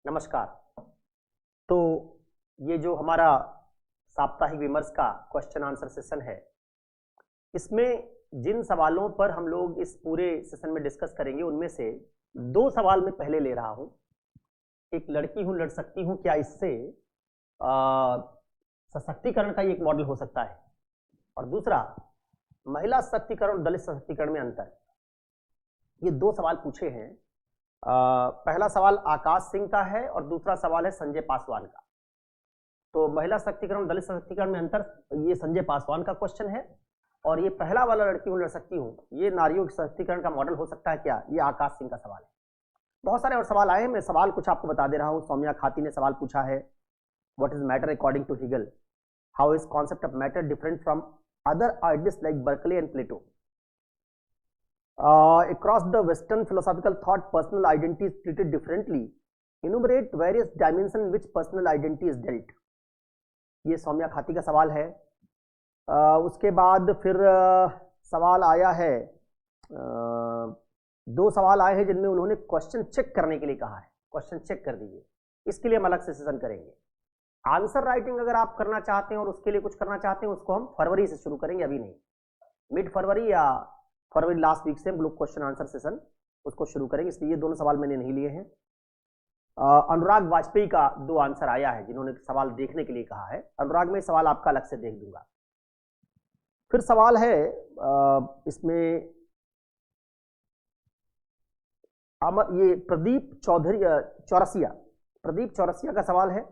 नमस्कार। तो ये जो हमारा साप्ताहिक विमर्श का क्वेश्चन आंसर सेशन है, इसमें जिन सवालों पर हम लोग इस पूरे सेशन में डिस्कस करेंगे उनमें से दो सवाल मैं पहले ले रहा हूं। एक लड़की हूं लड़ सकती हूं, क्या इससे सशक्तिकरण का ही एक मॉडल हो सकता है, और दूसरा महिला सशक्तिकरण और दलित सशक्तिकरण में अंतर। ये दो सवाल पूछे हैं। पहला सवाल आकाश सिंह का है और दूसरा सवाल है संजय पासवान का। तो महिला सशक्तिकरण दलित सशक्तिकरण में अंतर, ये संजय पासवान का क्वेश्चन है, और ये पहला वाला लड़की हूं लड़ सकती हूं, ये नारियों के सशक्तिकरण का मॉडल हो सकता है क्या, ये आकाश सिंह का सवाल है। बहुत सारे और सवाल आए हैं, मैं सवाल कुछ आपको बता दे रहा हूं। सौम्या खाती ने सवाल पूछा है, what is matter according to Hegel, how is concept of matter different from other idealist like Berkeley and Plato. Across the Western philosophical thought, personal identity is treated differently. Enumerate various dimensions in which personal identity is dealt. ये सौम्या खाती का सवाल है। उसके बाद फिर सवाल आया है, दो सवाल आए हैं जिनमें उन्होंने क्वेश्चन चेक करने के लिए कहा है। क्वेश्चन चेक कर दीजिए, इसके लिए हम अलग से सेशन करेंगे। आंसर राइटिंग अगर आप करना चाहते हैं और उसके लिए कुछ करना चाहते हैं, उसको हम फरवरी से शुरू करेंगे, अभी नहीं। मिड फरवरी या फरवरी लास्ट वीक से हम लोग क्वेश्चन आंसर सेशन उसको शुरू करेंगे, इसलिए ये दोनों सवाल मैंने नहीं लिए हैं। अनुराग वाजपेयी का दो आंसर आया है, जिन्होंने सवाल देखने के लिए कहा है। अनुराग में सवाल आपका अलग से देख दूंगा। फिर सवाल है इसमें ये प्रदीप चौधरी चौरसिया का सवाल है,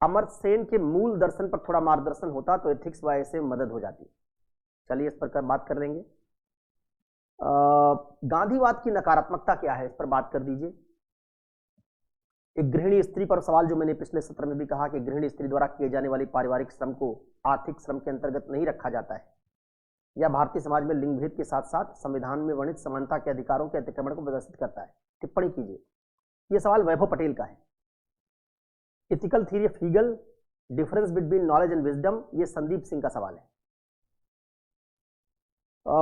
अमर्त्य सेन के मूल दर्शन पर थोड़ा मार्गदर्शन होता तो एथिक्स वाय से मदद हो जाती। चलिए इस पर बात कर लेंगे। गांधीवाद की नकारात्मकता क्या है, इस पर बात कर दीजिए। एक गृहिणी स्त्री पर सवाल, जो मैंने पिछले सत्र में भी कहा कि गृहिणी स्त्री द्वारा किए जाने वाली पारिवारिक श्रम को आर्थिक श्रम के अंतर्गत नहीं रखा जाता है, यह भारतीय समाज में लिंग भेद के साथ साथ संविधान में वर्णित समानता के अधिकारों के अतिक्रमण को प्रदर्शित करता है। टिप्पणी कीजिए। यह सवाल वैभव पटेल का है। Ethical theory of Hegel, difference between knowledge and wisdom, यह संदीप सिंह का सवाल है।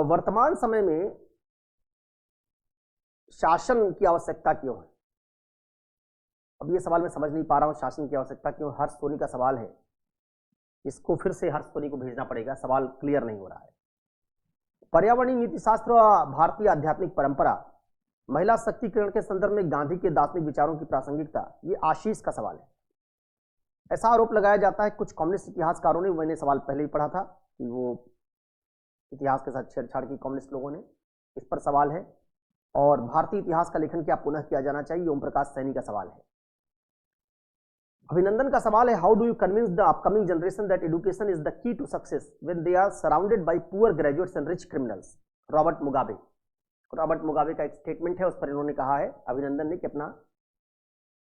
वर्तमान समय में शासन की आवश्यकता क्यों है, अब ये सवाल मैं समझ नहीं पा रहा हूं, शासन की आवश्यकता क्यों। हर्ष सोनी का सवाल है, इसको फिर से हर्ष सोनी को भेजना पड़ेगा, सवाल क्लियर नहीं हो रहा है। पर्यावरणीय नीति शास्त्र व भारतीय आध्यात्मिक परंपरा, महिला सशक्तिकरण के संदर्भ में गांधी के दार्शनिक विचारों की प्रासंगिकता, ये आशीष का सवाल है। ऐसा आरोप लगाया जाता है कुछ कम्युनिस्ट इतिहासकारों ने, मैंने सवाल पहले ही पढ़ा था कि वो इतिहास के साथ छेड़छाड़ की कम्युनिस्ट लोगों ने, इस पर सवाल है। और भारतीय इतिहास का लेखन क्या पुनः किया जाना चाहिए, ओम प्रकाश सैनी का सवाल है। अभिनंदन का सवाल है, how do you convince the upcoming generation that education is the key to success when they are surrounded by poor graduates and rich criminals. Robert Mugabe का एक स्टेटमेंट है, उस पर इन्होंने कहा है अभिनंदन ने कि अपना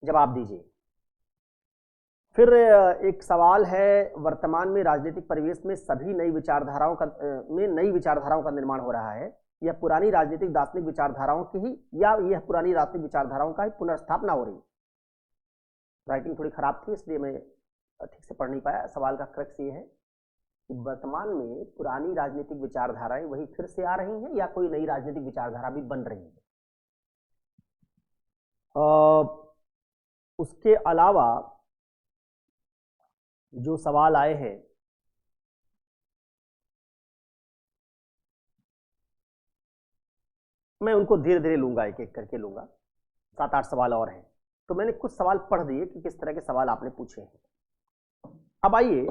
जवाब दीजिए। फिर एक सवाल है, वर्तमान में राजनीतिक परिवेश में सभी नई विचारधाराओं का निर्माण हो रहा है, यह पुरानी राजनीतिक दार्शनिक विचारधाराओं की ही, या यह पुरानी राजनीतिक विचारधाराओं का ही पुनर्स्थापना हो रही है। राइटिंग थोड़ी खराब थी, इसलिए मैं ठीक से पढ़ नहीं पाया। सवाल का क्रक्स ये है कि वर्तमान में पुरानी राजनीतिक विचारधाराएं वही फिर से आ रही हैं, या कोई नई राजनीतिक विचारधारा भी बन रही है। उसके अलावा जो सवाल आए हैं, मैं उनको धीरे धीरे लूंगा, एक एक करके लूंगा। 7-8 सवाल और हैं, तो मैंने कुछ सवाल पढ़ दिए कि किस तरह के सवाल आपने पूछे हैं। अब आइए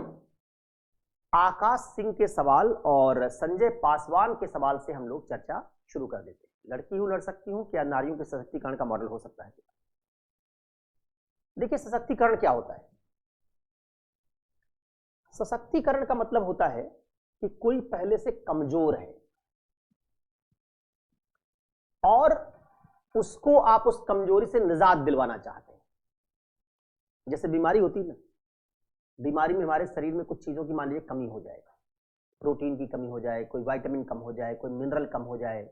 आकाश सिंह के सवाल और संजय पासवान के सवाल से हम लोग चर्चा शुरू कर देते हैं। लड़की हूं लड़ सकती हूं, क्या नारियों के सशक्तिकरण का मॉडल हो सकता है। देखिए, सशक्तिकरण क्या होता है। सशक्तिकरण का मतलब होता है कि कोई पहले से कमजोर है और उसको आप उस कमजोरी से निजात दिलवाना चाहते हैं। जैसे बीमारी होती है ना, बीमारी में हमारे शरीर में कुछ चीजों की मान लीजिए कमी हो जाएगा, प्रोटीन की कमी हो जाए, कोई विटामिन कम हो जाए, कोई मिनरल कम हो जाए।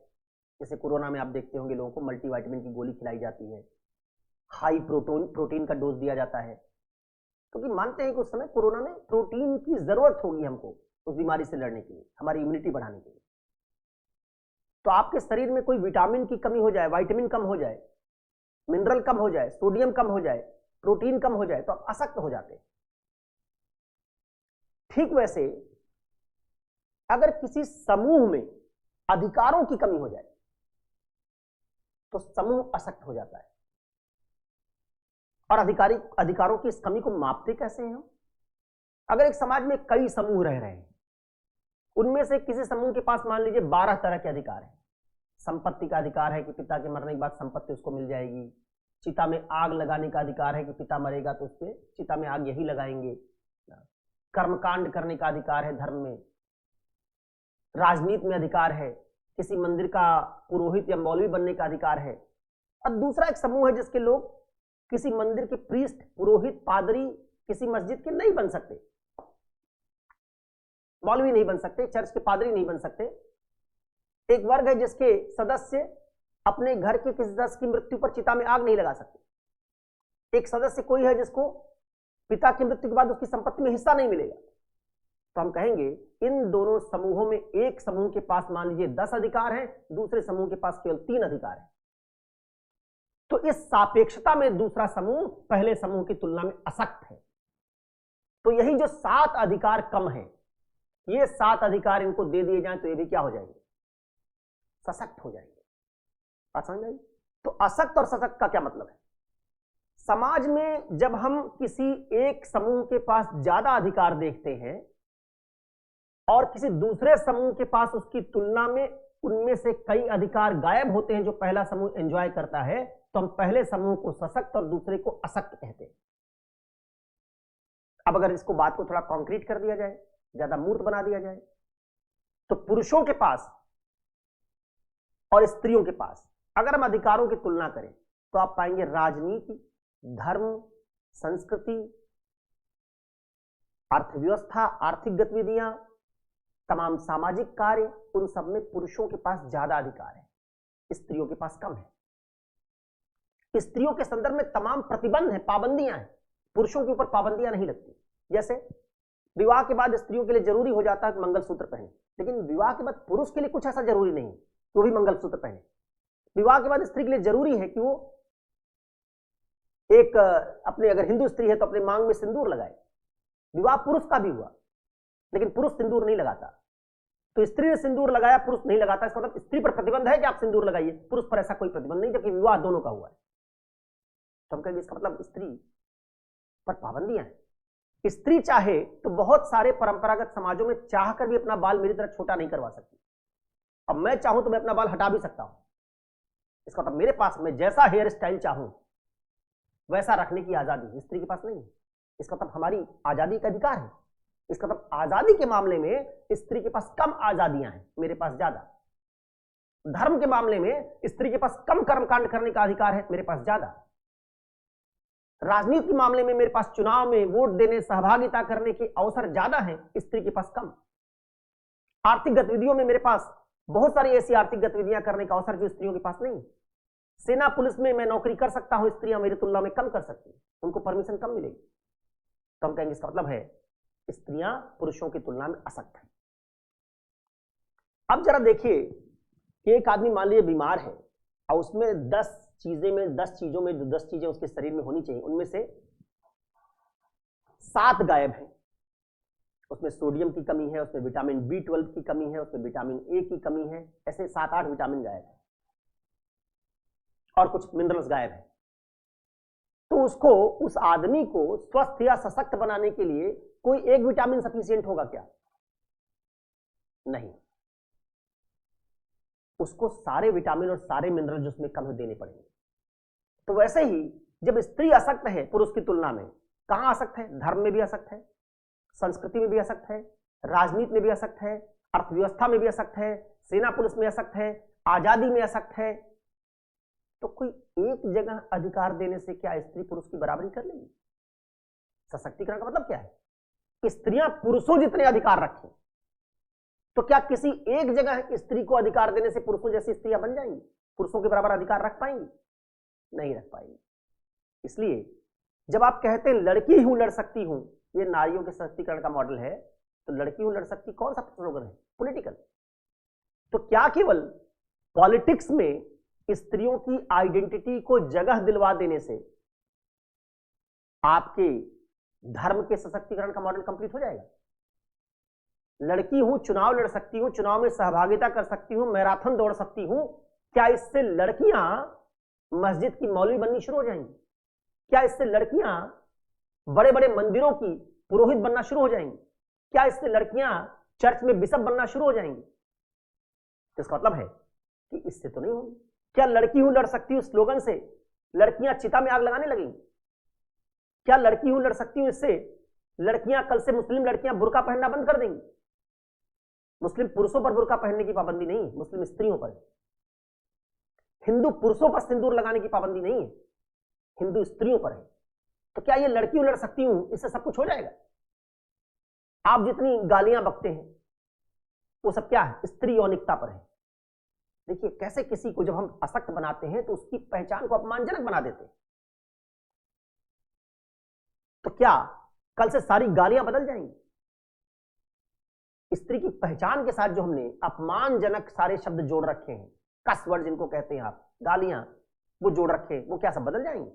जैसे कोरोना में आप देखते होंगे लोगों को मल्टीविटामिन की गोली खिलाई जाती है, हाई प्रोटीन का डोज दिया जाता है, क्योंकि मानते हैं कि उस समय कोरोना में प्रोटीन की जरूरत होगी हमको उस बीमारी से लड़ने के लिए, हमारी इम्यूनिटी बढ़ाने के लिए। तो आपके शरीर में कोई विटामिन की कमी हो जाए, विटामिन कम हो जाए, मिनरल कम हो जाए, सोडियम कम हो जाए, प्रोटीन कम हो जाए तो आप अशक्त हो जाते हैं। ठीक वैसे अगर किसी समूह में अधिकारों की कमी हो जाए तो समूह अशक्त हो जाता है। और अधिकारों की इस कमी को मापते कैसे हैं हम? अगर एक समाज में कई समूह रह रहे हैं, उनमें से किसी समूह के पास मान लीजिए 12 तरह के अधिकार हैं। संपत्ति का अधिकार है कि पिता के मरने के बाद संपत्ति उसको मिल जाएगी। चिता में आग लगाने का अधिकार है कि पिता मरेगा तो उसके चिता में आग यही लगाएंगे। कर्मकांड करने का अधिकार है धर्म में। राजनीति में अधिकार है, किसी मंदिर का पुरोहित या मौलवी बनने का अधिकार है। और दूसरा एक समूह है जिसके लोग किसी मंदिर के प्रीस्ट, पुरोहित, पादरी, किसी मस्जिद के नहीं बन सकते, मौलवी नहीं बन सकते, चर्च के पादरी नहीं बन सकते। एक वर्ग है जिसके सदस्य अपने घर के किसी सदस्य की मृत्यु पर चिता में आग नहीं लगा सकते। एक सदस्य कोई है जिसको पिता की मृत्यु के बाद उसकी संपत्ति में हिस्सा नहीं मिलेगा। तो हम कहेंगे इन दोनों समूहों में एक समूह के पास मान लीजिए 10 अधिकार हैं, दूसरे समूह के पास केवल 3 अधिकार हैं। तो इस सापेक्षता में दूसरा समूह पहले समूह की तुलना में अशक्त है। तो यही जो 7 अधिकार कम है, ये 7 अधिकार इनको दे दिए जाएं तो ये भी क्या हो जाएंगे? सशक्त हो जाएंगे। बात समझ में आई? तो अशक्त और सशक्त का क्या मतलब है? समाज में जब हम किसी एक समूह के पास ज्यादा अधिकार देखते हैं और किसी दूसरे समूह के पास उसकी तुलना में उनमें से कई अधिकार गायब होते हैं जो पहला समूह एंजॉय करता है, तो हम पहले समूह को सशक्त और दूसरे को अशक्त कहते हैं। अब अगर इसको बात को थोड़ा कॉन्क्रीट कर दिया जाए, ज्यादा मूर्त बना दिया जाए, तो पुरुषों के पास और स्त्रियों के पास अगर हम अधिकारों की तुलना करें तो आप पाएंगे राजनीति, धर्म, संस्कृति, अर्थव्यवस्था, आर्थिक गतिविधियां, तमाम सामाजिक कार्य, उन सब में पुरुषों के पास ज्यादा अधिकार है, स्त्रियों के पास कम है। स्त्रियों के संदर्भ में तमाम प्रतिबंध है, पाबंदियां हैं, पुरुषों के ऊपर पाबंदियां नहीं लगती। जैसे विवाह के बाद स्त्रियों के लिए जरूरी हो जाता है कि मंगलसूत्र पहने, लेकिन विवाह के बाद पुरुष के लिए कुछ ऐसा जरूरी नहीं कि वो भी मंगलसूत्र पहने। विवाह के बाद स्त्री के लिए जरूरी है कि वो एक अपने, अगर हिंदू स्त्री है तो अपने मांग में सिंदूर लगाए। विवाह पुरुष का भी हुआ, लेकिन पुरुष सिंदूर नहीं लगाता। तो स्त्री ने सिंदूर लगाया, पुरुष नहीं लगाता, इसका मतलब स्त्री पर प्रतिबंध है कि आप सिंदूर लगाइए, पुरुष पर ऐसा कोई प्रतिबंध नहीं, जबकि विवाह दोनों का हुआ है। तो हम कहेंगे इसका मतलब स्त्री पर पाबंदियां हैं। स्त्री चाहे तो बहुत सारे परंपरागत समाजों में चाहकर भी अपना बाल मेरी तरह छोटा नहीं करवा सकती। अब मैं चाहूं तो मैं अपना बाल हटा भी सकता हूं। इसका मतलब मेरे पास मैं जैसा हेयर स्टाइल चाहूं वैसा रखने की आजादी स्त्री के पास नहीं है। इसका मतलब हमारी आजादी का अधिकार है। इसका मतलब आजादी के मामले में स्त्री के पास कम आजादियां हैं, मेरे पास ज्यादा। धर्म के मामले में स्त्री के पास कम कर्मकांड करने का अधिकार है, मेरे पास ज्यादा। राजनीति के मामले में मेरे पास चुनाव में वोट देने, सहभागिता करने के अवसर ज्यादा है, स्त्री के पास कम। आर्थिक गतिविधियों में मेरे पास बहुत सारी ऐसी आर्थिक गतिविधियां करने का अवसर जो स्त्रियों के पास नहीं। सेना पुलिस में मैं नौकरी कर सकता हूं, स्त्रियां मेरी तुलना में कम कर सकती हैं, उनको परमिशन कम मिलेगी। तो हम कहेंगे इसका मतलब है स्त्रियां पुरुषों की तुलना में अशक्त हैं। अब जरा देखिए कि एक आदमी मान लीजिए बीमार है और उसमें 10 चीजों में जो 10 चीजें उसके शरीर में होनी चाहिए, उनमें से 7 गायब हैं। उसमें सोडियम की कमी है, उसमें विटामिन B12 की कमी है, उसमें विटामिन A की कमी है, ऐसे 7-8 विटामिन गायब है और कुछ मिनरल्स गायब है। तो उसको, उस आदमी को स्वस्थ या सशक्त बनाने के लिए कोई एक विटामिन सफिशिएंट होगा क्या? नहीं, उसको सारे विटामिन और सारे मिनरल जो उसमें कम है देने पड़ेंगे। तो वैसे ही जब स्त्री अशक्त है पुरुष की तुलना में, कहां अशक्त है? धर्म में भी अशक्त है, संस्कृति में भी अशक्त है, राजनीति में भी अशक्त है, अर्थव्यवस्था में भी अशक्त है, सेना पुलिस में अशक्त है, आजादी में अशक्त है। तो कोई एक जगह अधिकार देने से क्या स्त्री पुरुष की बराबरी कर लेगी? सशक्तिकरण का मतलब क्या है? स्त्रियां पुरुषों जितने अधिकार रखें, तो क्या किसी एक जगह स्त्री को अधिकार देने से पुरुषों जैसी स्त्रियां बन जाएंगी? पुरुषों के बराबर अधिकार रख पाएंगी? नहीं रख पाएंगी। इसलिए जब आप कहते हैं लड़की हूं लड़ सकती हूं, ये नारियों के सशक्तिकरण का मॉडल है, तो लड़की हूं लड़ सकती कौन सा स्लोगन है? पॉलिटिकल। तो क्या केवल पॉलिटिक्स में स्त्रियों की आइडेंटिटी को जगह दिलवा देने से आपके धर्म के सशक्तिकरण का मॉडल कंप्लीट हो जाएगा। लड़की हूं, चुनाव लड़ सकती हूं, चुनाव में सहभागिता कर सकती हूं, मैराथन दौड़ सकती हूं, क्या इससे लड़कियां मस्जिद की मौलवी बननी शुरू हो जाएंगी? क्या इससे लड़कियां बड़े बड़े मंदिरों की पुरोहित बनना शुरू हो जाएंगी? क्या इससे लड़कियां चर्च में बिशप बनना शुरू हो जाएंगी? इसका मतलब है कि इससे तो नहीं होगी। क्या लड़की हूं लड़ सकती हूं स्लोगन से लड़कियां चिता में आग लगाने लगेंगी? क्या लड़की हूं लड़ सकती हूं इससे लड़कियां कल से मुस्लिम लड़कियां बुर्का पहनना बंद कर देंगी? मुस्लिम पुरुषों पर बुर्का पहनने की पाबंदी नहीं है, मुस्लिम स्त्रियों पर है। हिंदू पुरुषों पर सिंदूर लगाने की पाबंदी नहीं है, हिंदू स्त्रियों पर है। तो क्या ये लड़की लड़ सकती हूं इससे सब कुछ हो जाएगा? आप जितनी गालियां बकते हैं वो सब क्या है? स्त्री यौनिकता पर है। देखिए कैसे किसी को जब हम अशक्त बनाते हैं तो उसकी पहचान को अपमानजनक बना देते हैं। तो क्या कल से सारी गालियां बदल जाएंगी? स्त्री की पहचान के साथ जो हमने अपमानजनक सारे शब्द जोड़ रखे हैं, कस वर्ड जिनको कहते हैं आप, गालियां, वो जोड़ रखे, वो क्या सब बदल जाएंगे?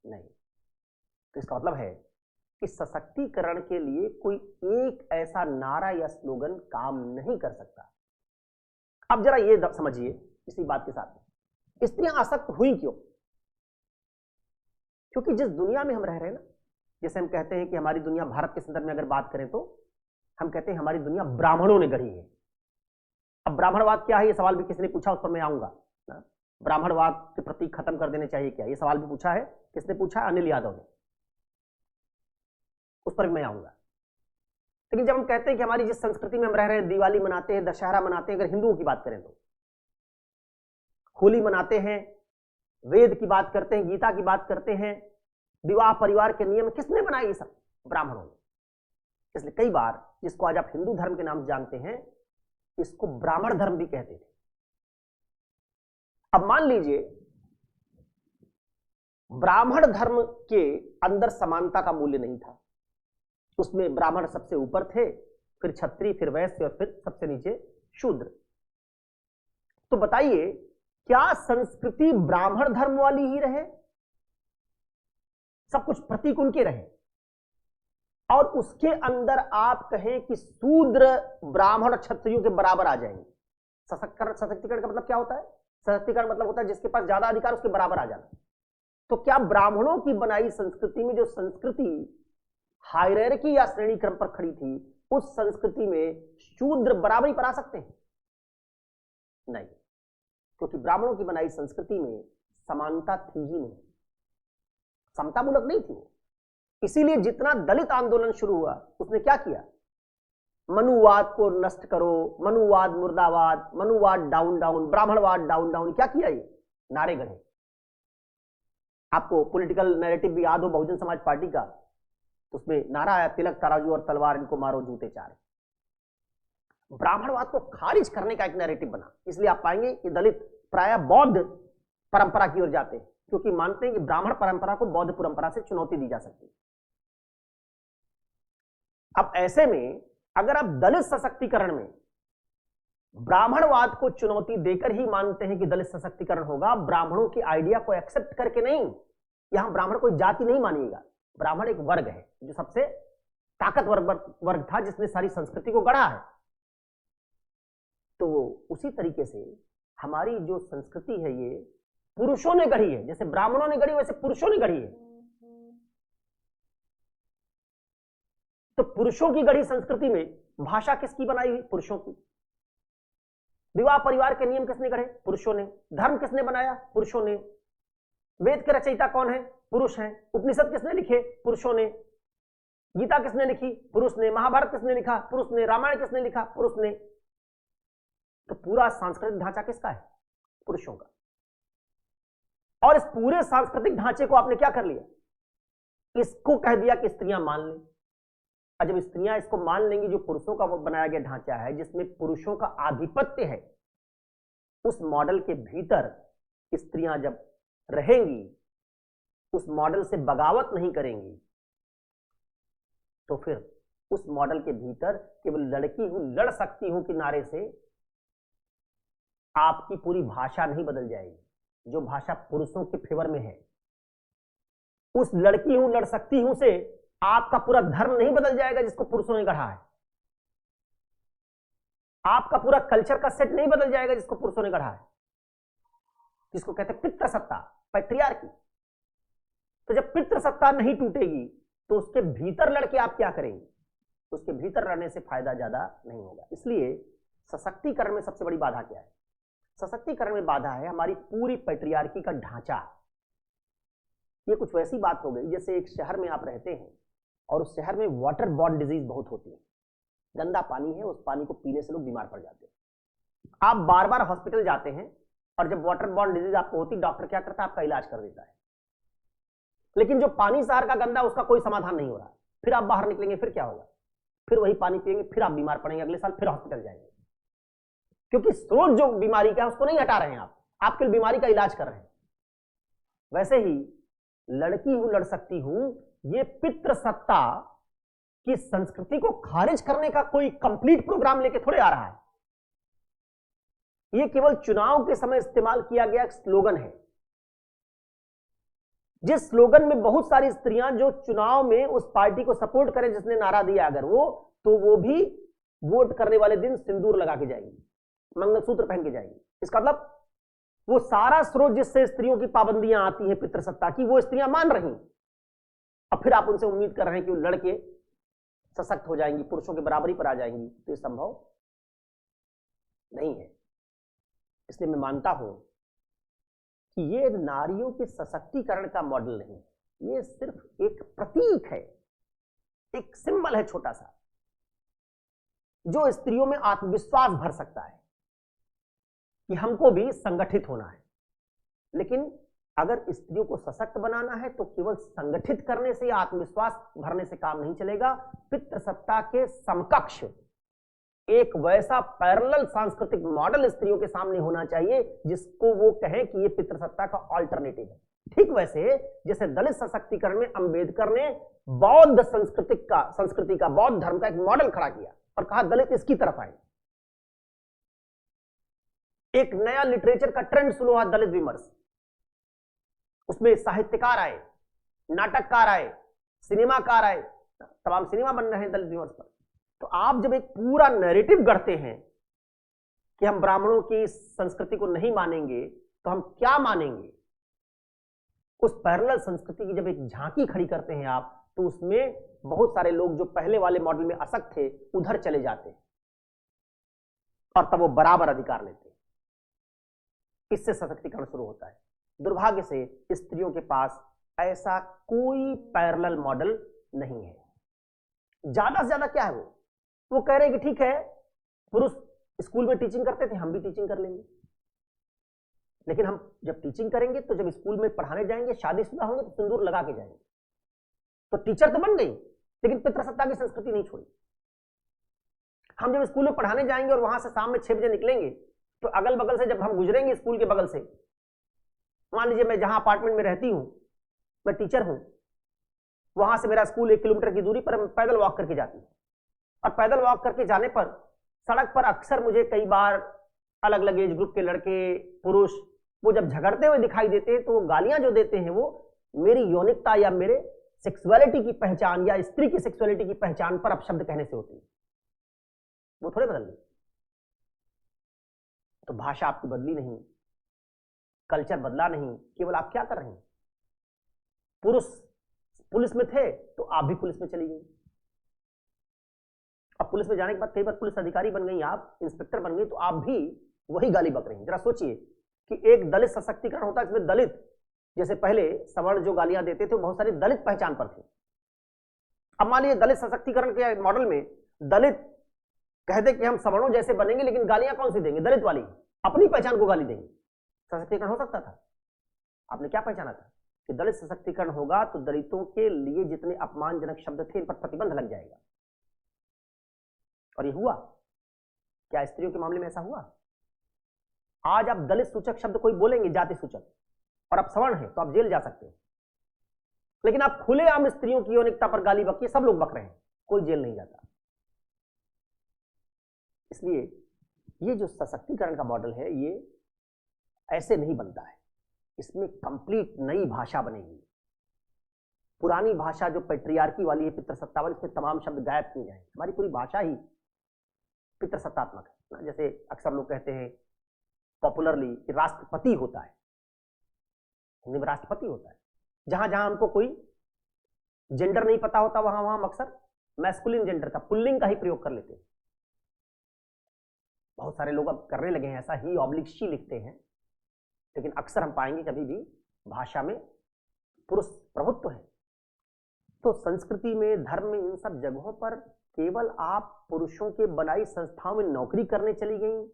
नहीं। तो इसका मतलब है कि सशक्तिकरण के लिए कोई एक ऐसा नारा या स्लोगन काम नहीं कर सकता। अब जरा ये समझिए इसी बात के साथ, स्त्रियां आसक्त हुई क्यों? क्योंकि जिस दुनिया में हम रह रहे हैं ना, जैसे हम कहते हैं कि हमारी दुनिया, भारत के संदर्भ में अगर बात करें तो हम कहते हैं हमारी दुनिया ब्राह्मणों ने गढ़ी है। अब ब्राह्मणवाद क्या है ये सवाल भी किसी ने पूछा, उस पर मैं आऊंगा। ब्राह्मणवाद के प्रतीक खत्म कर देने चाहिए क्या, ये सवाल भी पूछा है। किसने पूछा? अनिल यादव ने। उस पर मैं आऊंगा। लेकिन जब हम कहते हैं कि हमारी जिस संस्कृति में हम रह रहे हैं, दिवाली मनाते हैं, दशहरा मनाते हैं, अगर हिंदुओं की बात करें तो होली मनाते हैं, वेद की बात करते हैं, गीता की बात करते हैं, विवाह परिवार के नियम किसने बनाए? ये सब ब्राह्मणों ने। इसलिए कई बार जिसको आज आप हिंदू धर्म के नाम से जानते हैं, इसको ब्राह्मण धर्म भी कहते थे। अब मान लीजिए ब्राह्मण धर्म के अंदर समानता का मूल्य नहीं था, उसमें ब्राह्मण सबसे ऊपर थे, फिर क्षत्रिय, फिर वैश्य और फिर सबसे नीचे शूद्र। तो बताइए क्या संस्कृति ब्राह्मण धर्म वाली ही रहे? सब कुछ प्रतीक उनके रहे और उसके अंदर आप कहें कि शूद्र ब्राह्मण क्षत्रियों के बराबर आ जाएंगे? सशक्तिकरण का मतलब क्या होता है? सशक्तिकरण मतलब होता है जिसके पास ज्यादा अधिकार उसके बराबर आ जाना। तो क्या ब्राह्मणों की बनाई संस्कृति में, जो संस्कृति हायरार्की या श्रेणी क्रम पर खड़ी थी, उस संस्कृति में शूद्र बराबरी पर आ सकते हैं? नहीं, क्योंकि ब्राह्मणों की बनाई संस्कृति में समानता थी ही नहीं, समतामूलक नहीं थी वो। इसीलिए जितना दलित आंदोलन शुरू हुआ उसने क्या किया? मनुवाद को नष्ट करो, मनुवाद मुर्दाबाद, मनुवाद डाउन डाउन, ब्राह्मणवाद डाउन डाउन, क्या किया? ये नारे गढ़े। आपको पॉलिटिकल नैरेटिव भी याद हो बहुजन समाज पार्टी का, उसमें नारा आया, तिलक तराजू और तलवार, इनको मारो जूते चार। ब्राह्मणवाद को खारिज करने का एक नैरेटिव बना। इसलिए आप पाएंगे कि दलित प्रायः बौद्ध परंपरा की ओर जाते हैं, क्योंकि मानते हैं कि ब्राह्मण परंपरा को बौद्ध परंपरा से चुनौती दी जा सकती है। अब ऐसे में अगर आप दलित सशक्तिकरण में ब्राह्मणवाद को चुनौती देकर ही मानते हैं कि दलित सशक्तिकरण होगा, ब्राह्मणों के आइडिया को एक्सेप्ट करके नहीं, यहां ब्राह्मण कोई जाति नहीं मानिएगा, ब्राह्मण एक वर्ग है जो सबसे ताकतवर वर्ग था, जिसने सारी संस्कृति को गढ़ा है। तो उसी तरीके से हमारी जो संस्कृति है ये पुरुषों ने गढ़ी है, जैसे ब्राह्मणों ने गढ़ी वैसे पुरुषों ने गढ़ी है। तो पुरुषों की गढ़ी संस्कृति में भाषा किसकी बनाई हुई? पुरुषों की। विवाह परिवार के नियम किसने गढ़े? पुरुषों ने। धर्म किसने बनाया? पुरुषों ने। वेद के रचयिता कौन है? पुरुष हैं। उपनिषद किसने लिखे? पुरुषों ने। गीता किसने लिखी? पुरुष ने। महाभारत किसने लिखा? पुरुष ने। रामायण किसने लिखा? पुरुष ने। तो पूरा सांस्कृतिक ढांचा किसका है? पुरुषों का। और इस पूरे सांस्कृतिक ढांचे को आपने क्या कर लिया? इसको कह दिया कि स्त्रियां मान लें। और जब स्त्रियां इसको मान लेंगी, जो पुरुषों का बनाया गया ढांचा है जिसमें पुरुषों का आधिपत्य है, उस मॉडल के भीतर स्त्रियां जब रहेंगी, उस मॉडल से बगावत नहीं करेंगी, तो फिर उस मॉडल के भीतर केवल लड़की हूं लड़ सकती हूं कि नारे से आपकी पूरी भाषा नहीं बदल जाएगी। जो भाषा पुरुषों के फेवर में है उस लड़की हूं लड़ सकती हूं से आपका पूरा धर्म नहीं बदल जाएगा जिसको पुरुषों ने गढ़ा है। आपका पूरा कल्चर का सेट नहीं बदल जाएगा जिसको पुरुषों ने गढ़ा है, जिसको कहते हैं पितृसत्ता, पैट्रियार्की। तो जब पितृसत्ता नहीं टूटेगी तो उसके भीतर लड़के आप क्या करेंगे? उसके भीतर लड़ने से फायदा ज्यादा नहीं होगा। इसलिए सशक्तिकरण में सबसे बड़ी बाधा क्या है? सशक्तिकरण में बाधा है हमारी पूरी पैट्रियार्की का ढांचा। ये कुछ वैसी बात हो गई जैसे एक शहर में आप रहते हैं और उस शहर में वाटर बॉर्न डिजीज बहुत होती है, गंदा पानी है, उस पानी को पीने से लोग बीमार पड़ जाते हैं। आप बार बार हॉस्पिटल जाते हैं और जब वाटर बॉर्न डिजीज आपको होती, डॉक्टर क्या करता है? आपका इलाज कर देता है। लेकिन जो पानी शहर का गंदा, उसका कोई समाधान नहीं हो रहा। फिर आप बाहर निकलेंगे, फिर क्या होगा? फिर वही पानी पिएंगे, फिर आप बीमार पड़ेंगे, अगले साल फिर हॉस्पिटल जाएंगे, क्योंकि स्रोत जो बीमारी का है उसको नहीं हटा रहे हैं आप केवल बीमारी का इलाज कर रहे हैं। वैसे ही लड़की हूं लड़ सकती हूं, ये पितृसत्ता की संस्कृति को खारिज करने का कोई कंप्लीट प्रोग्राम लेके थोड़े आ रहा है। ये केवल चुनाव के समय इस्तेमाल किया गया एक स्लोगन है, जिस स्लोगन में बहुत सारी स्त्रियां जो चुनाव में उस पार्टी को सपोर्ट करें जिसने नारा दिया अगर वो भी वोट करने वाले दिन सिंदूर लगा के जाएंगी, मंगलसूत्र पहन के जाएंगी। इसका मतलब वो सारा स्रोत जिससे स्त्रियों की पाबंदियां आती हैं पितृसत्ता की, वो स्त्रियां मान रही। अब फिर आप उनसे उम्मीद कर रहे हैं कि वो लड़के सशक्त हो जाएंगी, पुरुषों के बराबरी पर आ जाएंगी, तो ये संभव नहीं है। इसलिए मैं मानता हूं कि ये नारियों के सशक्तिकरण का मॉडल नहीं, ये सिर्फ एक प्रतीक है, एक सिंबल है छोटा सा, जो स्त्रियों में आत्मविश्वास भर सकता है कि हमको भी संगठित होना है। लेकिन अगर स्त्रियों को सशक्त बनाना है तो केवल संगठित करने से या आत्मविश्वास भरने से काम नहीं चलेगा। पितृसत्ता के समकक्ष एक वैसा पैरेलल सांस्कृतिक मॉडल स्त्रियों के सामने होना चाहिए जिसको वो कहें कि ये पितृसत्ता का ऑल्टरनेटिव है। ठीक वैसे जैसे दलित सशक्तिकरण में अंबेडकर ने बौद्ध संस्कृति का बौद्ध धर्म का एक मॉडल खड़ा किया और कहा दलित इसकी तरफ आए। एक नया लिटरेचर का ट्रेंड शुरू हुआ, दलित विमर्श। उसमें साहित्यकार आए, नाटककार आए, सिनेमाकार आए, तमाम सिनेमा बन रहे हैं दलित विमर्श पर। तो आप जब एक पूरा नैरेटिव गढ़ते हैं कि हम ब्राह्मणों की संस्कृति को नहीं मानेंगे तो हम क्या मानेंगे, उस पैरेलल संस्कृति की जब एक झांकी खड़ी करते हैं आप, तो उसमें बहुत सारे लोग जो पहले वाले मॉडल में असक्त थे उधर चले जाते हैं और तब वो बराबर अधिकार लेते हैं। इससे सशक्तिकरण शुरू होता है। दुर्भाग्य से स्त्रियों के पास ऐसा कोई पैरेलल मॉडल नहीं है। ज्यादा से ज्यादा क्या है, वो कह रहे हैं कि ठीक है पुरुष स्कूल में टीचिंग करते थे, हम भी टीचिंग कर लेंगे। लेकिन हम जब टीचिंग करेंगे तो जब स्कूल में पढ़ाने जाएंगे, शादीशुदा होंगे तो सिंदूर लगा के जाएंगे। तो टीचर तो बन गई लेकिन पितृसत्ता की संस्कृति नहीं छोड़ी। हम जब स्कूल में पढ़ाने जाएंगे और वहां से शाम में 6 बजे निकलेंगे तो अगल बगल से जब हम गुजरेंगे स्कूल के बगल से, मान लीजिए मैं जहां अपार्टमेंट में रहती हूं, मैं टीचर हूं, वहां से मेरा स्कूल 1 किलोमीटर की दूरी पर, मैं पैदल वॉक करके जाती हूं। और पैदल वॉक करके जाने पर सड़क पर अक्सर मुझे कई बार अलग अलग एज ग्रुप के लड़के, पुरुष, वो जब झगड़ते हुए दिखाई देते हैं तो वो गालियां जो देते हैं वो मेरी यौनिकता या मेरे सेक्सुअलिटी की पहचान या स्त्री की सेक्सुअलिटी की पहचान पर अपशब्द कहने से होती है। वो थोड़े बदल गई। तो भाषा आपकी बदली नहीं, कल्चर बदला नहीं, केवल आप क्या कर रहे हैं। पुरुष पुलिस में थे तो आप भी पुलिस में चली गई। अब पुलिस में जाने के बाद कई बार पुलिस अधिकारी बन गई, आप इंस्पेक्टर बन गई, तो आप भी वही गाली बक रही हैं। जरा सोचिए कि एक दलित सशक्तिकरण होता है इसमें दलित, जैसे पहले सवर्ण जो गालियां देते थे बहुत सारी दलित पहचान पर थे। अब मान लीजिए दलित सशक्तिकरण के मॉडल में दलित कहते कि हम सवर्णों जैसे बनेंगे, लेकिन गालियां कौन सी देंगे? दलित वाली, अपनी पहचान को गाली देंगे। सशक्तिकरण हो सकता था? आपने क्या पहचाना था कि दलित सशक्तिकरण होगा तो दलितों के लिए जितने अपमानजनक शब्द थे इन पर प्रतिबंध लग जाएगा। और ये हुआ क्या? स्त्रियों के मामले में ऐसा हुआ? आज आप दलित सूचक शब्द कोई बोलेंगे, जाति सूचक, और आप सवर्ण हैं तो आप जेल जा सकते हैं। लेकिन आप खुलेआम स्त्रियों की यौनिकता पर गाली बकिए, सब लोग बक रहे हैं, कोई जेल नहीं जाता। इसलिए ये जो सशक्तिकरण का मॉडल है ये ऐसे नहीं बनता है, इसमें कंप्लीट नई भाषा बनेगी। पुरानी भाषा जो पैट्रियार्की वाली है, पितृसत्ता वाली, इसमें तमाम शब्द गायब किए जाएंगे। हमारी पूरी भाषा ही पितृसत्तात्मक है ना। जैसे अक्सर लोग कहते हैं पॉपुलरली कि राष्ट्रपति होता है, हिंदी में राष्ट्रपति होता है। जहां जहां हमको कोई जेंडर नहीं पता होता वहां वहां हम अक्सर मैस्कुलिन जेंडर का, पुल्लिंग का ही प्रयोग कर लेते हैं। बहुत सारे लोग अब करने लगे हैं ऐसा, ही ऑब्लिक शी लिखते हैं, लेकिन अक्सर हम पाएंगे कभी भी भाषा में पुरुष प्रभुत्व है। तो संस्कृति में, धर्म में, इन सब जगहों पर केवल आप पुरुषों के बनाई संस्थाओं में नौकरी करने चली गई,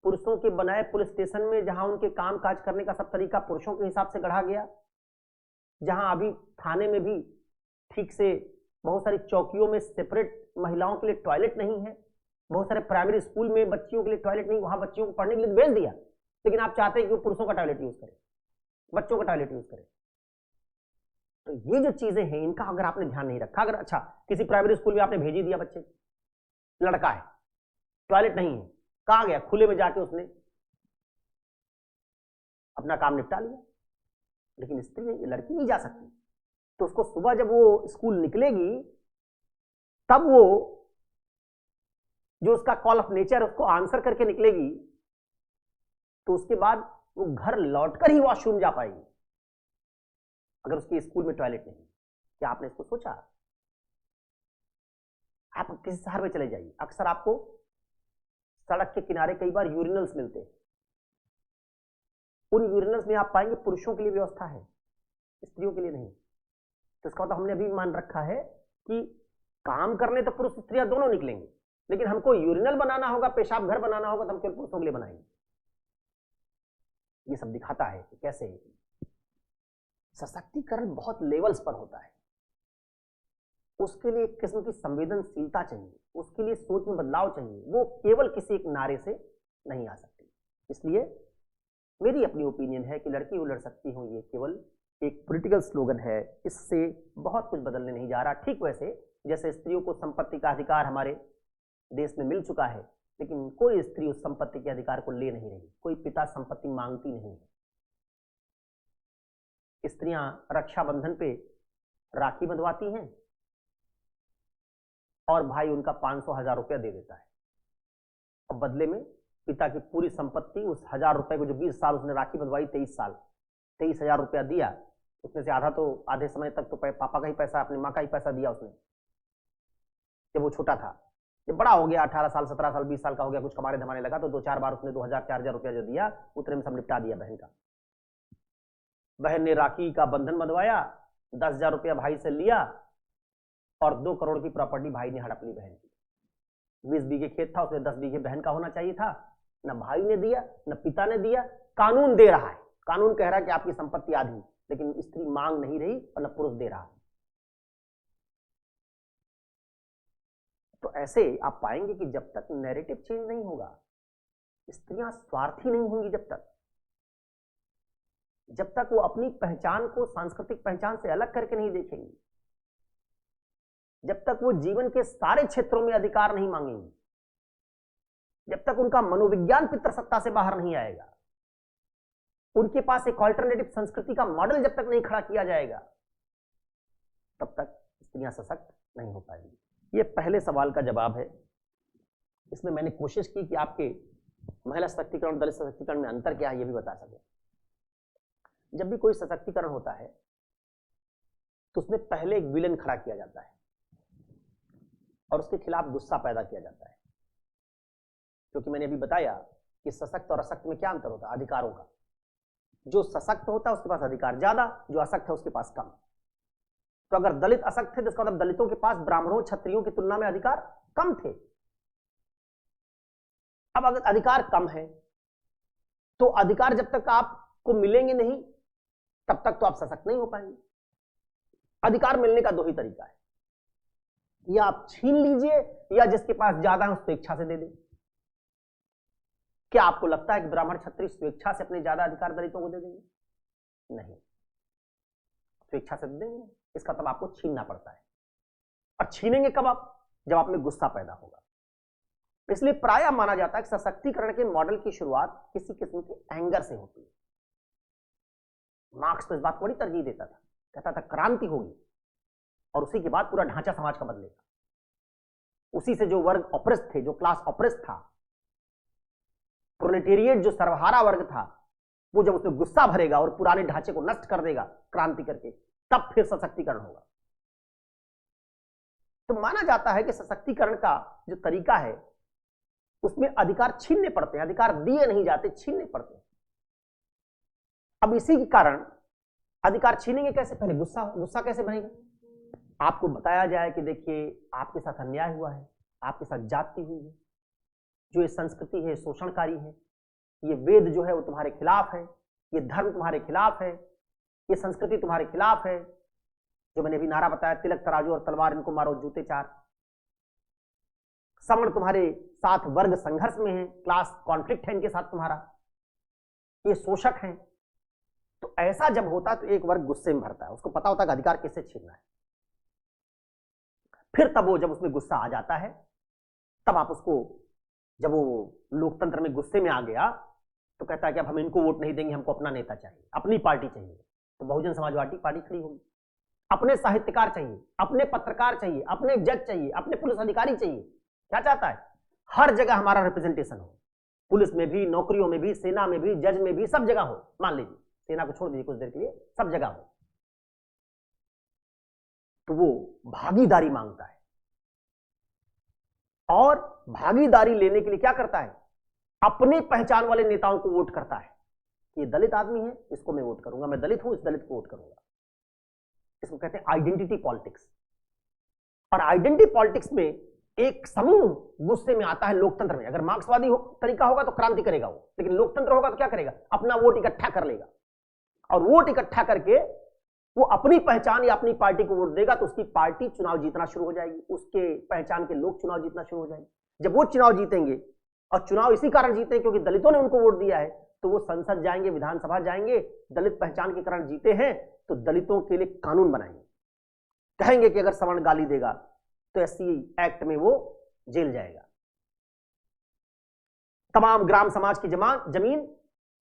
पुरुषों के बनाए पुलिस स्टेशन में जहां उनके काम काज करने का सब तरीका पुरुषों के हिसाब से गढ़ा गया, जहां अभी थाने में भी ठीक से बहुत सारी चौकियों में सेपरेट महिलाओं के लिए टॉयलेट नहीं है, बहुत सारे प्राइमरी स्कूल में बच्चियों के लिए टॉयलेट नहीं, वहां बच्चियों को पढ़ने के लिए भेज दिया, लेकिन आप चाहते हैं कि वो पुरुषों का टॉयलेट यूज करे, बच्चों का टॉयलेट यूज करे। तो ये जो चीजें हैं इनका अगर आपने ध्यान नहीं रखा, अगर अच्छा किसी प्राइमरी स्कूल में आपने भेज ही दिया, बच्चे लड़का है, टॉयलेट नहीं है, कहां गया, खुले में जाके उसने अपना काम निपटा लिया। लेकिन स्त्री नहीं, लड़की नहीं जा सकती। तो उसको सुबह जब वो स्कूल निकलेगी तब वो जो उसका कॉल ऑफ नेचर उसको आंसर करके निकलेगी, तो उसके बाद वो घर लौटकर ही वॉशरूम जा पाएगी अगर उसके स्कूल में टॉयलेट नहीं। क्या आपने इसको सोचा? आप किसी शहर में चले जाइए, अक्सर आपको सड़क के किनारे कई बार यूरिनल्स मिलते हैं। उन यूरिनल्स में आप पाएंगे पुरुषों के लिए व्यवस्था है, स्त्रियों के लिए नहीं। तो इसका मतलब हमने अभी मान रखा है कि काम करने तो पुरुष स्त्रियां दोनों निकलेंगे, लेकिन हमको यूरिनल बनाना होगा, पेशाब घर बनाना होगा, तो हम केवल पुरुषों के लिए बनाएंगे। ये सब दिखाता है कि कैसे सशक्तिकरण बहुत लेवल्स पर होता है। उसके लिए एक किस्म की संवेदनशीलता चाहिए, उसके लिए सोच में बदलाव चाहिए, वो केवल किसी एक नारे से नहीं आ सकती। इसलिए मेरी अपनी ओपिनियन है कि लड़की वो लड़ सकती हो, ये केवल एक पॉलिटिकल स्लोगन है, इससे बहुत कुछ बदलने नहीं जा रहा। ठीक वैसे जैसे स्त्रियों को संपत्ति का अधिकार हमारे देश में मिल चुका है, लेकिन कोई स्त्री उस संपत्ति के अधिकार को ले नहीं रही, कोई पिता संपत्ति मांगती नहीं है। स्त्रियां रक्षाबंधन पे राखी बंधवाती हैं और भाई उनका 500-1000 रुपया दे देता है, और बदले में पिता की पूरी संपत्ति, उस 1000 रुपए को जो 20 साल उसने राखी बंधवाई, 23 साल 23,000 रुपया दिया, उसमें से आधा तो आधे समय तक तो पापा का ही पैसा, अपनी माँ का ही पैसा दिया उसने जब वो छोटा था। जब बड़ा हो गया, 18 साल 17 साल 20 साल का हो गया, कुछ कमाने धमाने लगा, तो 2-4 बार उसने 2000-4000 रुपया जो दिया उतने में सब निपटा दिया बहन का। बहन ने राखी का बंधन बंधवाया, 10,000 रुपया भाई से लिया और 2 करोड़ की प्रॉपर्टी भाई ने हड़प ली बहन की। 20 बीघे खेत था, उसमें 10 बीघे बहन का होना चाहिए था, न भाई ने दिया न पिता ने दिया। कानून दे रहा है, कानून कह रहा है कि आपकी संपत्ति आधी, लेकिन स्त्री मांग नहीं रही और न पुरुष दे रहा है। तो ऐसे आप पाएंगे कि जब तक नैरेटिव चेंज नहीं होगा, स्त्रियां स्वार्थी नहीं होंगी, जब तक वो अपनी पहचान को सांस्कृतिक पहचान से अलग करके नहीं देखेंगी, जब तक वो जीवन के सारे क्षेत्रों में अधिकार नहीं मांगेंगी, जब तक उनका मनोविज्ञान पितृसत्ता से बाहर नहीं आएगा, उनके पास एक ऑल्टरनेटिव संस्कृति का मॉडल जब तक नहीं खड़ा किया जाएगा, तब तक स्त्रियां सशक्त नहीं हो पाएंगी। ये पहले सवाल का जवाब है। इसमें मैंने कोशिश की कि आपके महिला सशक्तिकरण और दलित सशक्तिकरण में अंतर क्या है ये भी बता सके। जब भी कोई सशक्तिकरण होता है तो उसमें पहले एक विलेन खड़ा किया जाता है और उसके खिलाफ गुस्सा पैदा किया जाता है, क्योंकि मैंने अभी बताया कि सशक्त और असक्त में क्या अंतर होता है, अधिकारों का। जो सशक्त होता है उसके पास अधिकार ज्यादा, जो असक्त है उसके पास कम। तो अगर दलित असक्त थे तो इसका मतलब दलितों के पास ब्राह्मणों क्षत्रियों की तुलना में अधिकार कम थे। अब अगर अधिकार कम है तो अधिकार जब तक आपको मिलेंगे नहीं तब तक तो आप सशक्त नहीं हो पाएंगे। अधिकार मिलने का 2 ही तरीका है, या आप छीन लीजिए या जिसके पास ज्यादा है उस स्वेच्छा से दे दें। क्या आपको लगता है कि ब्राह्मण क्षत्रिय स्वेच्छा से अपने ज्यादा अधिकार दलितों को दे देंगे? नहीं, स्वेच्छा से दे देंगे। इसका तब आपको छीनना पड़ता है, और छीनेंगे कब आप? जब आप में गुस्सा पैदा होगा। इसलिए प्रायः माना जाता है कि सशक्तिकरण के मॉडल की शुरुआत किसी किस्म के एंगर से होती है। मार्क्स तो इस बात को बड़ी तरजीह देता था, कहता था क्रांति होगी और उसी के बाद पूरा ढांचा समाज का बदलेगा। उसी से जो वर्ग ऑप्रेस थे, जो क्लास ऑप्रेस था, प्रोलेटेरिएट जो सर्वहारा वर्ग था, वो जब उसमें गुस्सा भरेगा और पुराने ढांचे को नष्ट कर देगा क्रांति करके, तब फिर सशक्तिकरण होगा। तो माना जाता है कि सशक्तिकरण का जो तरीका है उसमें अधिकार छीनने पड़ते हैं, अधिकार दिए नहीं जाते, छीनने पड़ते हैं। अब इसी के कारण अधिकार छीनेंगे कैसे? पहले गुस्सा कैसे बनेगा? आपको बताया जाए कि देखिए आपके साथ अन्याय हुआ है, आपके साथ जाति हुई है, जो ये संस्कृति है शोषणकारी है, ये वेद जो है वो तुम्हारे खिलाफ है, ये धर्म तुम्हारे खिलाफ है, ये संस्कृति तुम्हारे खिलाफ है। जो मैंने अभी नारा बताया, तिलक तराजू और तलवार इनको मारो जूते चार। सवर्ण तुम्हारे साथ वर्ग संघर्ष में है, क्लास कॉन्फ्लिक्ट है इनके साथ तुम्हारा, ये शोषक हैं। तो ऐसा जब होता तो एक वर्ग गुस्से में भरता है, उसको पता होता है कि अधिकार किससे छीनना है। फिर तब वो जब उसमें गुस्सा आ जाता है, तब आप उसको, जब वो लोकतंत्र में गुस्से में आ गया तो कहता है कि अब हम इनको वोट नहीं देंगे, हमको अपना नेता चाहिए, अपनी पार्टी चाहिए। तो बहुजन समाजवादी पार्टी खड़ी होगी। अपने साहित्यकार चाहिए, अपने पत्रकार चाहिए, अपने जज चाहिए, अपने पुलिस अधिकारी चाहिए। क्या चाहता है? हर जगह हमारा रिप्रेजेंटेशन हो, पुलिस में भी, नौकरियों में भी, सेना में भी, जज में भी, सब जगह हो। मान लीजिए सेना को छोड़ दीजिए कुछ देर के लिए, सब जगह हो। तो वो भागीदारी मांगता है, और भागीदारी लेने के लिए क्या करता है? अपने पहचान वाले नेताओं को वोट करता है। ये दलित आदमी है, इसको मैं वोट करूंगा, मैं दलित हूं, इस दलित को वोट करूंगा। इसको कहते हैं आइडेंटिटी पॉलिटिक्स। और आइडेंटिटी पॉलिटिक्स में एक समूह गुस्से में आता है लोकतंत्र में। अगर मार्क्सवादी तरीका होगा तो क्रांति करेगा वो, लेकिन लोकतंत्र होगा तो क्या करेगा? अपना वोट इकट्ठा कर लेगा, और वोट इकट्ठा करके वो अपनी पहचान या अपनी पार्टी को वोट देगा, तो उसकी पार्टी चुनाव जीतना शुरू हो जाएगी, उसके पहचान के लोग चुनाव जीतना शुरू हो जाएंगे। जब वो चुनाव जीतेंगे, और चुनाव इसी कारण जीते क्योंकि दलितों ने उनको वोट दिया है, तो वो संसद जाएंगे, विधानसभा जाएंगे, दलित पहचान के कारण जीते हैं, तो दलितों के लिए कानून बनाएंगे। कहेंगे कि अगर सवर्ण गाली देगा तो एससी एक्ट में वो जेल जाएगा। तमाम ग्राम समाज की जमीन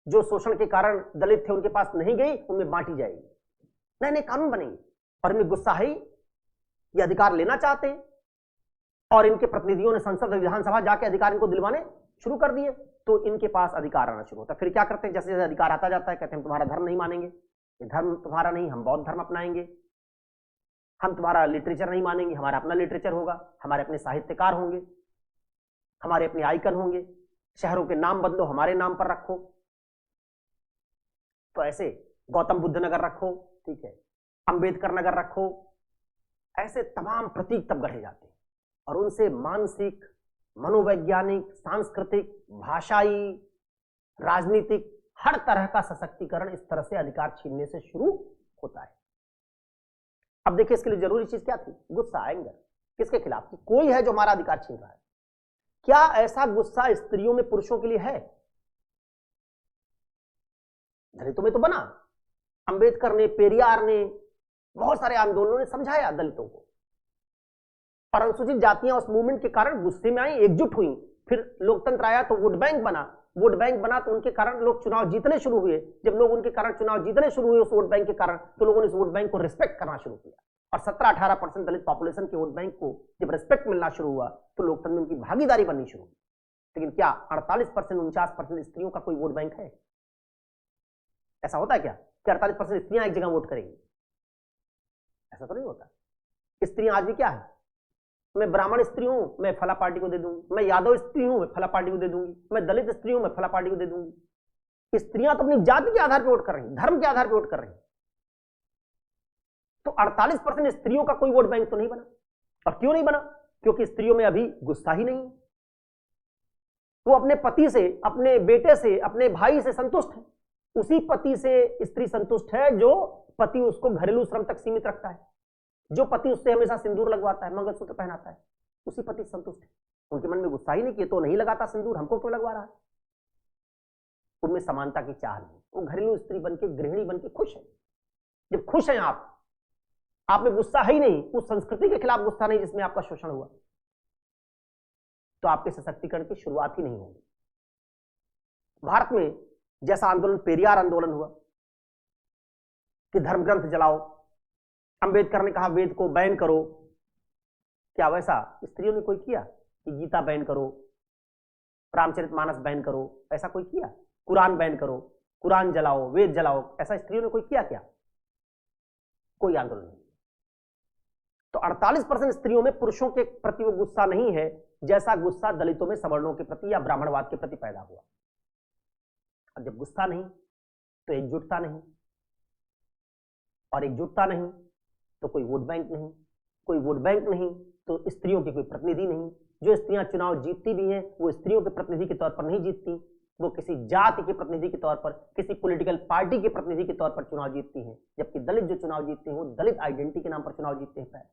जो शोषण के कारण दलित थे उनके पास नहीं गई, उनमें बांटी जाएगी। नए नए कानून बनेंगे। और इनमें गुस्सा है, ये अधिकार लेना चाहते हैं, और इनके प्रतिनिधियों ने संसद और विधानसभा जाके अधिकार इनको दिलवाने शुरू कर दिए, तो इनके पास अधिकार आना शुरू होता है। फिर क्या करते हैं? जैसे जैसे अधिकार आता जाता है, कहते हैं हम तुम्हारा धर्म नहीं मानेंगे, ये धर्म तुम्हारा नहीं, हम बौद्ध धर्म अपनाएंगे। हम तुम्हारा लिटरेचर नहीं मानेंगे, हमारा अपना लिटरेचर होगा, हमारे अपने साहित्यकार होंगे, हमारे अपने आइकन होंगे। शहरों के नाम बदलो, हमारे नाम पर रखो। तो ऐसे गौतम बुद्ध नगर रखो, ठीक है, अंबेडकर नगर रखो। ऐसे तमाम प्रतीक तब गढ़े जाते हैं, और उनसे मानसिक, मनोवैज्ञानिक, सांस्कृतिक, भाषाई, राजनीतिक हर तरह का सशक्तिकरण इस तरह से अधिकार छीनने से शुरू होता है। अब देखिए इसके लिए जरूरी चीज क्या थी? गुस्सा, एंगर। किसके खिलाफ? कोई है जो हमारा अधिकार छीन रहा है। क्या ऐसा गुस्सा स्त्रियों में पुरुषों के लिए है? दलितों में तो बना, अंबेडकर ने, पेरियार ने, बहुत सारे आंदोलनों ने समझाया दलितों को, और अनुसूचित जातियां उस मूवमेंट के कारण गुस्से में आई, एकजुट हुई। फिर लोकतंत्र आया तो वोट बैंक बना, वोट बैंक बना तो उनके कारण लोग चुनाव जीतने शुरू हुए। जब लोग उनके कारण चुनाव जीतने शुरू हुए उस वोट बैंक के कारण, तो लोगों ने इस वोट बैंक को रिस्पेक्ट करना शुरू किया, और 17-18% दलित पॉपुलेशन के वोट बैंक को जब रिस्पेक्ट मिलना शुरू हुआ तो लोकतंत्र में उनकी भागीदारी बननी शुरू हुई। लेकिन क्या 48%, 49% स्त्रियों का कोई वोट बैंक है? ऐसा होता है क्या कि 48% स्त्रियां एक जगह वोट करेंगी? ऐसा तो नहीं होता। स्त्रियां आज भी क्या है? मैं ब्राह्मण स्त्री हूं, मैं फला पार्टी को दे दूंगी, मैं यादव स्त्री हूं, मैं फला पार्टी को दे दूंगी, मैं दलित स्त्री हूं, मैं फला पार्टी को दे दूंगी। स्त्रियां तो अपनी जाति के आधार पर वोट कर रही, धर्म के आधार पर वोट कर रही। तो 48% स्त्रियों का कोई वोट बैंक तो नहीं बना। और क्यों नहीं बना? क्योंकि स्त्रियों में अभी गुस्सा ही नहीं। वो अपने पति से, अपने बेटे से, अपने भाई से संतुष्ट है। उसी पति से स्त्री संतुष्ट है जो पति उसको घरेलू श्रम तक सीमित रखता है, जो पति उससे हमेशा सिंदूर लगवाता है, मंगलसूत्र पहनाता है, उसी पति संतुष्ट है। उनके मन में गुस्सा ही नहीं कि तो नहीं लगाता सिंदूर, हमको क्यों लगवा रहा है। उनमें समानता की चाह नहीं। वो घरेलू स्त्री बनके, गृहिणी बनके खुश है। जब खुश हैं आप में गुस्सा है ही नहीं, उस संस्कृति के खिलाफ गुस्सा नहीं जिसमें आपका शोषण हुआ, तो आपके सशक्तिकरण की शुरुआत ही नहीं होगी। भारत में जैसा आंदोलन पेरियार आंदोलन हुआ कि धर्म ग्रंथ जलाओ, अंबेडकर ने कहा वेद को बैन करो, क्या वैसा स्त्रियों ने कोई किया कि गीता बैन करो, रामचरितमानस बैन करो, ऐसा कोई किया? कुरान बैन करो, कुरान जलाओ, वेद जलाओ, ऐसा स्त्रियों ने कोई किया क्या? कोई आंदोलन नहीं। तो 48% स्त्रियों में पुरुषों के प्रति वो गुस्सा नहीं है जैसा गुस्सा दलितों में, सवर्णों के प्रति या ब्राह्मणवाद के प्रति पैदा हुआ। और जब गुस्सा नहीं तो एकजुटता नहीं, और एकजुटता नहीं तो कोई वोट बैंक नहीं, कोई वोट बैंक नहीं तो स्त्रियों की कोई प्रतिनिधि नहीं। जो स्त्रियां चुनाव जीतती भी हैं वो स्त्रियों के प्रतिनिधि के तौर पर नहीं जीतती, वो किसी जाति के प्रतिनिधि के तौर पर, किसी पॉलिटिकल पार्टी के प्रतिनिधि के तौर पर चुनाव जीतती हैं, जबकि दलित जो चुनाव जीतते हैं वो दलित आइडेंटिटी के नाम पर चुनाव जीतते हैं।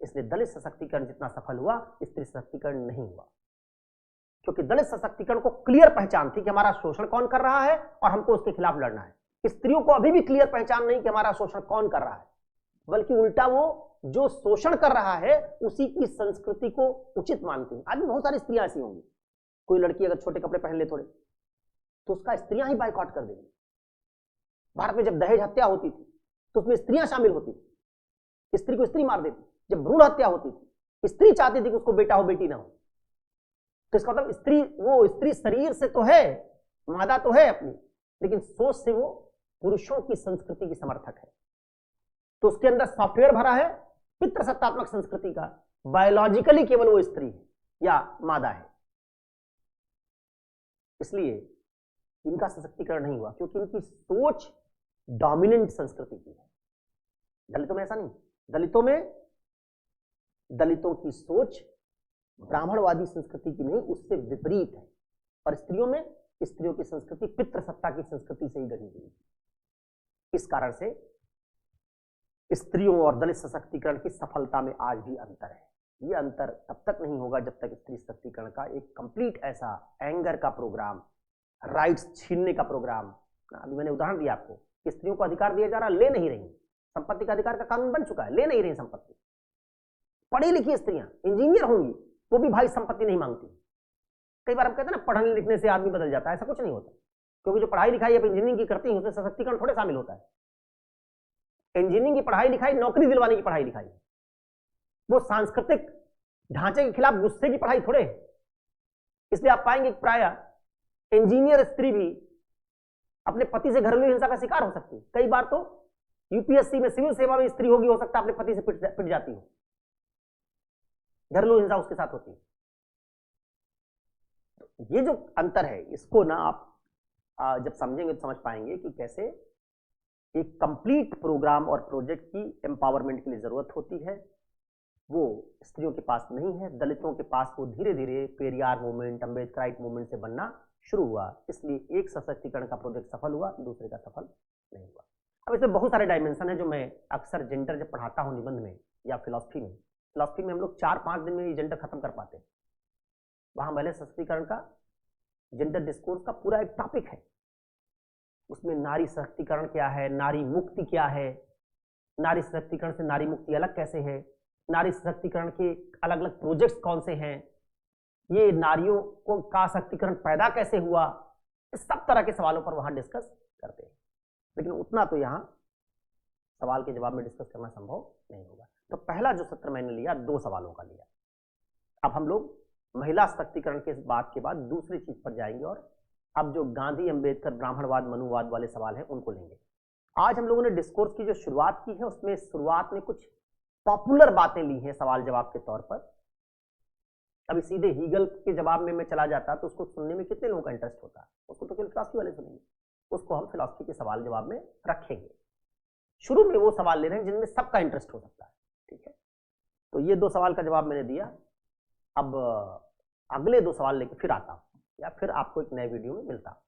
इसलिए दलित सशक्तिकरण जितना सफल हुआ, स्त्री सशक्तिकरण नहीं हुआ, क्योंकि दलित सशक्तिकरण को क्लियर पहचान थी कि हमारा शोषण कौन कर रहा है और हमको उसके खिलाफ लड़ना है। स्त्रियों को अभी भी क्लियर पहचान नहीं कि हमारा शोषण कौन कर रहा है, बल्कि उल्टा वो जो शोषण कर रहा है उसी की संस्कृति को उचित मानती है। आज भी बहुत सारी स्त्रियां ऐसी होंगी, कोई लड़की अगर छोटे कपड़े पहन ले थोड़े तो उसका स्त्रियां ही बाइकआउट कर देंगी। भारत में जब दहेज हत्या होती थी तो उसमें स्त्रियां शामिल होती थी, स्त्री को स्त्री मार देती। जब भ्रूण हत्या होती थी स्त्री चाहती थी कि उसको बेटा हो बेटी ना हो। तो इसका मतलब स्त्री, वो स्त्री शरीर से तो है, मादा तो है अपनी, लेकिन सोच से वो पुरुषों की संस्कृति की समर्थक है। तो उसके अंदर सॉफ्टवेयर भरा है पितृसत्तात्मक संस्कृति का, बायोलॉजिकली केवल वो स्त्री है या मादा है। इसलिए इनका सशक्तिकरण नहीं हुआ क्योंकि इनकी सोच डोमिनेंट संस्कृति की है। दलितों में ऐसा नहीं, दलितों की सोच ब्राह्मणवादी संस्कृति की नहीं, उससे विपरीत है। और स्त्रियों में, स्त्रियों की संस्कृति पितृसत्ता की संस्कृति से ही गढ़ी हुई। इस कारण से स्त्रियों और दलित सशक्तिकरण की सफलता में आज भी अंतर है। यह अंतर तब तक नहीं होगा जब तक स्त्री सशक्तिकरण का एक कंप्लीट ऐसा एंगर का प्रोग्राम, राइट्स छीनने का प्रोग्राम, अभी मैंने उदाहरण दिया आपको कि स्त्रियों को अधिकार दिया जा रहा, ले नहीं रही। संपत्ति का अधिकार का कानून बन चुका है, ले नहीं रही संपत्ति। पढ़ी लिखी स्त्रियां इंजीनियर होंगी वो भी भाई संपत्ति नहीं मांगती। कई बार हम कहते हैं ना पढ़ने लिखने से आदमी बदल जाता है, ऐसा कुछ नहीं होता, क्योंकि जो पढ़ाई लिखाई अब इंजीनियरिंग की करती है उसमें सशक्तिकरण थोड़े शामिल होता है। इंजीनियरिंग की पढ़ाई लिखाई नौकरी दिलवाने की पढ़ाई लिखाई, वो सांस्कृतिक ढांचे के खिलाफ गुस्से की पढ़ाई थोड़े है। इसलिए आप पाएंगे प्राय इंजीनियर स्त्री भी अपने पति से घरेलू हिंसा का शिकार हो सकती है। कई बार तो यूपीएससी में, सिविल सेवा में स्त्री होगी, हो सकता है अपने पति से पिट जाती हो, घरेलू हिंसा उसके साथ होती है। तो ये जो अंतर है इसको ना आप जब समझेंगे तो समझ पाएंगे कि कैसे एक कंप्लीट प्रोग्राम और प्रोजेक्ट की एम्पावरमेंट के लिए जरूरत होती है। वो स्त्रियों के पास नहीं है, दलितों के पास वो धीरे धीरे पेरियार मूवमेंट, अम्बेडकराइट मूवमेंट से बनना शुरू हुआ। इसलिए एक सशक्तिकरण का प्रोजेक्ट सफल हुआ, दूसरे का सफल नहीं हुआ। अब इसमें बहुत सारे डायमेंशन है जो मैं अक्सर जेंडर जब पढ़ाता हूँ निबंध में या फिलॉसफी में हम लोग 4-5 दिन में ये जेंडर खत्म कर पाते हैं। वहां महिला सशक्तिकरण का, जेंडर डिस्कोर्स का पूरा एक टॉपिक है। उसमें नारी सशक्तिकरण क्या है, नारी मुक्ति क्या है, नारी सशक्तिकरण से नारी मुक्ति अलग कैसे है, नारी सशक्तिकरण के अलग अलग प्रोजेक्ट्स कौन से हैं, ये नारियों को का सशक्तिकरण पैदा कैसे हुआ, इस सब तरह के सवालों पर वहां डिस्कस करते हैं। लेकिन उतना तो यहाँ सवाल के जवाब में डिस्कस करना संभव नहीं होगा। तो पहला जो सत्र मैंने लिया 2 सवालों का लिया। अब हम लोग महिला सशक्तिकरण के बात के बाद दूसरी चीज पर जाएंगे और अब जो गांधी, अंबेडकर, ब्राह्मणवाद, मनुवाद वाले सवाल हैं उनको लेंगे। आज हम लोगों ने डिस्कोर्स की जो शुरुआत की है उसमें शुरुआत में कुछ पॉपुलर बातें ली हैं सवाल जवाब के तौर पर। अभी सीधे हीगल के जवाब में मैं चला जाता तो उसको सुनने में कितने लोगों का इंटरेस्ट होता है, उसको तो केवल फिलॉसफी वाले सुनेंगे। उसको हम फिलॉसफी के सवाल जवाब में रखेंगे। शुरू में वो सवाल ले रहे हैं जिनमें सबका इंटरेस्ट हो सकता है, ठीक है। तो ये 2 सवाल का जवाब मैंने दिया। अब अगले 2 सवाल लेके फिर आता हूं या फिर आपको एक नए वीडियो में मिलता हूं।